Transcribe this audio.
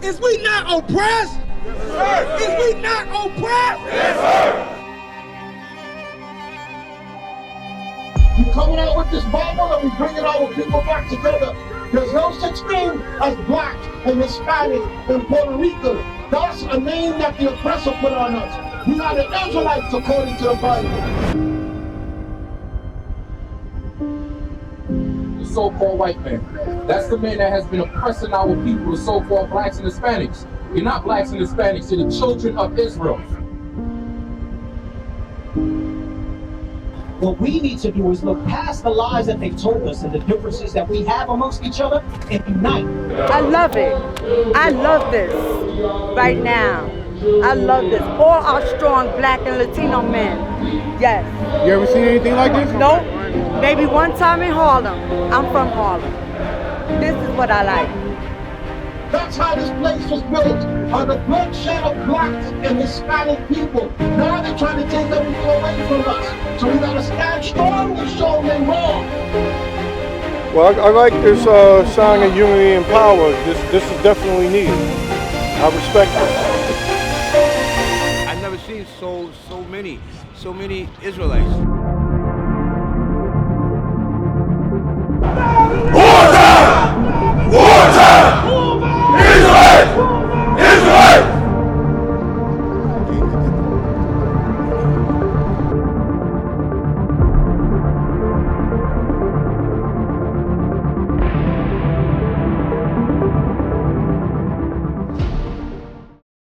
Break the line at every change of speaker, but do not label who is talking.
Is we not oppressed? Yes, sir. Is we not oppressed? Yes,
sir. We coming out with this Bible and we bringing our people back together. There's no such thing as black and Hispanic and Puerto Rican. That's a name that the oppressor put on us. We are the Israelites according to the Bible.
The so-called white man. That's the man that has been oppressing our people, the so-called blacks and Hispanics. You're not blacks and Hispanics, you're the children of Israel.
What we need to do is look past the lies that they've told us and the differences that we have amongst each other and unite.
I love it. I love this right now. I love this. All our strong black and Latino men. Yes.
You ever seen anything like this?
Nope. Maybe one time in Harlem. I'm from Harlem. This is what I like.
That's how this place was built, on the bloodshed of blacks and Hispanic people. Now they're trying to take everything away from us. So we gotta stand strong and show them wrong.
Well, I like this sign of unity and power. This is definitely needed. I respect it.
I've never seen so many Israelites.